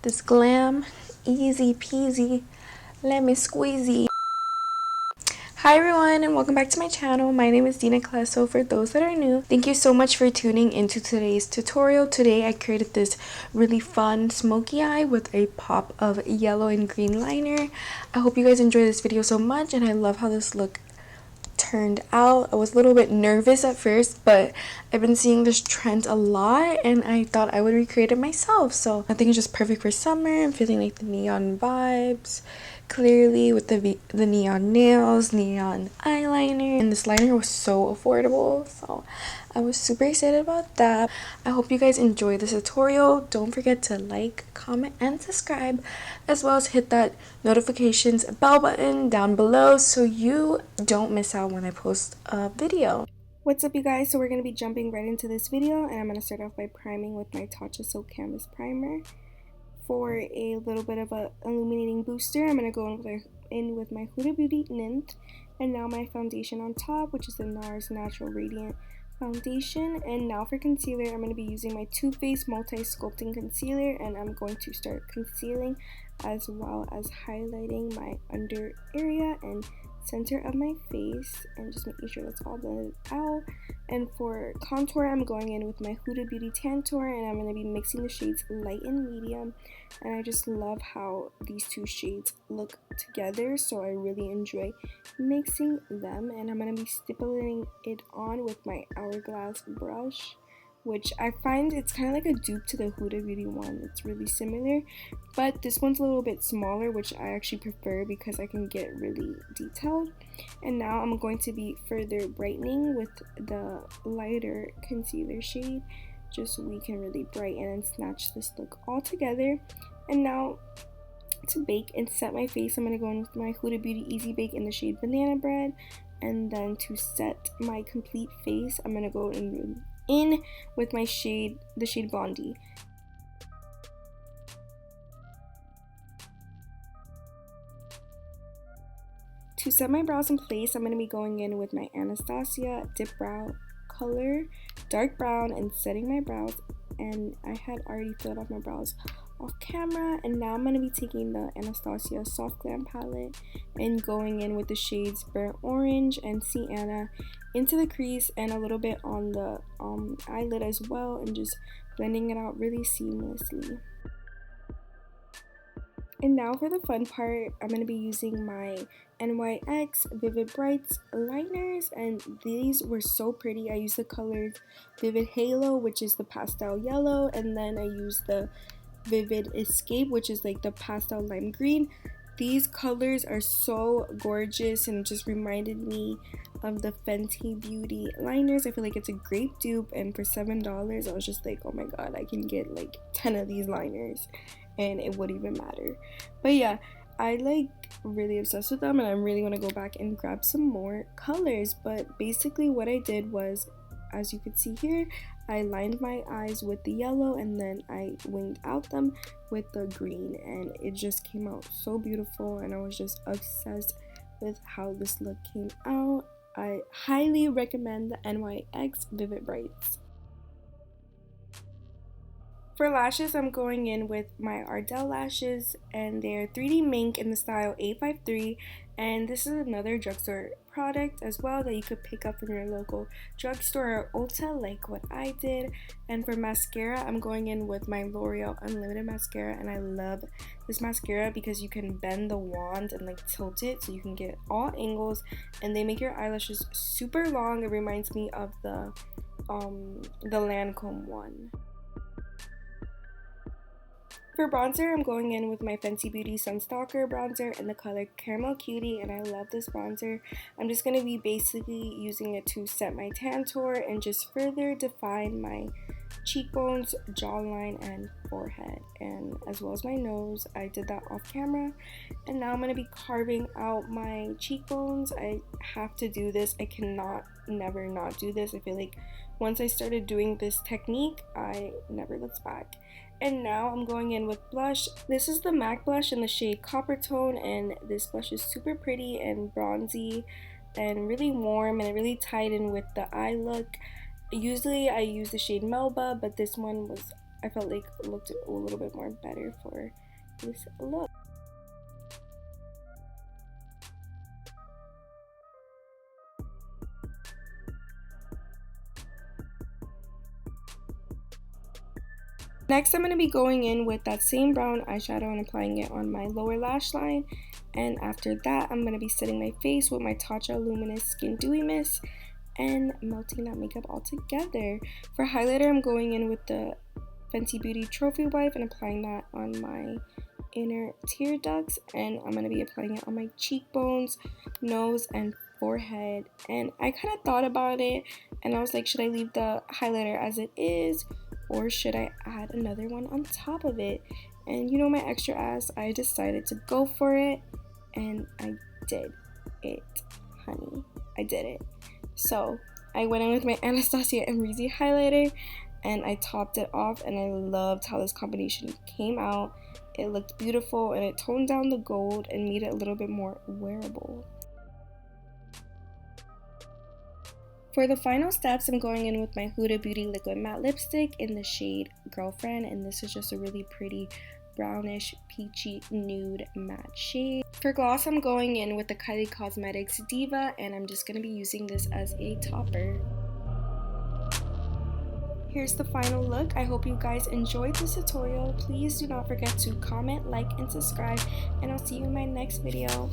this Glam, easy peasy, lemon squeezy. Hi everyone and welcome back to my channel. My name is Dina Clesso. For those that are new, thank you so much for tuning into today's tutorial. Today I created this really fun smoky eye with a pop of yellow and green liner. I hope you guys enjoy this video so much, and I love how this look turned out. I was a little bit nervous at first, but I've been seeing this trend a lot and I thought I would recreate it myself. So I think it's just perfect for summer. I'm feeling like the neon vibes clearly with the neon nails, neon eyeliner, and this liner was so affordable, so I was super excited about that. I hope you guys enjoy this tutorial. Don't forget to like, comment, and subscribe, as well as hit that notifications bell button down below so you don't miss out when I post a video. What's up you guys? So we're going to be jumping right into this video, and I'm going to start off by priming with my Tatcha Silk Canvas Primer. For a little bit of a illuminating booster, I'm going to go in with my Huda Beauty Nymph, and now my foundation on top, which is the Nars Natural Radiant Foundation. And now for concealer, I'm going to be using my Too Faced Multi Sculpting Concealer, and I'm going to start concealing as well as highlighting my under area and center of my face, and just making sure that's all blended out. And for contour, I'm going in with my Huda Beauty Tantour, and I'm going to be mixing the shades light and medium, and I just love how these two shades look together, so I really enjoy mixing them. And I'm going to be stippling it on with my Hourglass brush, which I find it's kind of like a dupe to the Huda Beauty one. It's really similar, but this one's a little bit smaller, which I actually prefer because I can get really detailed. And now I'm going to be further brightening with the lighter concealer shade, just so we can really brighten and snatch this look all together. And now to bake and set my face, I'm going to go in with my Huda Beauty Easy Bake in the shade Banana Bread. And then to set my complete face, I'm going to go in with my shade, the shade Blondie. To set my brows in place, I'm going to be going in with my Anastasia Dip Brow color, dark brown, and setting my brows. And I had already filled out my brows off camera, and now I'm going to be taking the Anastasia Soft Glam palette and going in with the shades Burnt Orange and Sienna into the crease and a little bit on the eyelid as well, and just blending it out really seamlessly. And now for the fun part, I'm going to be using my NYX Vivid Brights liners, and these were so pretty. I used the colors Vivid Halo, which is the pastel yellow, and then I used the Vivid Escape, which is like the pastel lime green. These colors are so gorgeous and just reminded me of the Fenty Beauty liners. I feel like it's a great dupe, and for $7 I was just like, oh my god, I can get like 10 of these liners and it wouldn't even matter. But yeah, I like really obsessed with them, and I really want to go back and grab some more colors. But basically what I did was, as you can see here, I lined my eyes with the yellow, and then I winged out them with the green, and it just came out so beautiful, and I was just obsessed with how this look came out. I highly recommend the NYX Vivid Brights. For lashes, I'm going in with my Ardell lashes, and they're 3D Mink in the style 853, and this is another drugstore product as well that you could pick up from your local drugstore or Ulta, like what I did. And for mascara, I'm going in with my L'Oreal Unlimited mascara, and I love this mascara because you can bend the wand and like tilt it so you can get all angles, and they make your eyelashes super long. It reminds me of the Lancome one. For bronzer, I'm going in with my Fenty Beauty Sunstalker bronzer in the color Caramel Cutie, and I love this bronzer. I'm just going to be basically using it to set my Tantour and just further define my cheekbones, jawline, and forehead, and as well as my nose. I did that off camera, and now I'm going to be carving out my cheekbones. I have to do this. I cannot never not do this. I feel like once I started doing this technique, I never looked back. And now I'm going in with blush. This is the MAC blush in the shade Copper Tone, and this blush is super pretty and bronzy and really warm, and it really tied in with the eye look. Usually I use the shade Melba, but this one was I felt like it looked a little bit more better for this look. Next, I'm going to be going in with that same brown eyeshadow and applying it on my lower lash line. And after that, I'm going to be setting my face with my Tatcha Luminous Skin Dewy Mist and melting that makeup all together. For highlighter, I'm going in with the Fenty Beauty Trophy Wipe and applying that on my inner tear ducts. And I'm going to be applying it on my cheekbones, nose, and forehead. And I kind of thought about it and I was like, should I leave the highlighter as it is, or should I add another one on top of it? And you know my extra ass, I decided to go for it, and I did it, honey. I did it. So I went in with my Anastasia Amrezy Highlighter, and I topped it off, and I loved how this combination came out. It looked beautiful, and it toned down the gold and made it a little bit more wearable. For the final steps, I'm going in with my Huda Beauty Liquid Matte Lipstick in the shade Girlfriend, and this is just a really pretty brownish peachy nude matte shade. For gloss, I'm going in with the Kylie Cosmetics Diva, and I'm just going to be using this as a topper. Here's the final look. I hope you guys enjoyed this tutorial. Please do not forget to comment, like, and subscribe, and I'll see you in my next video.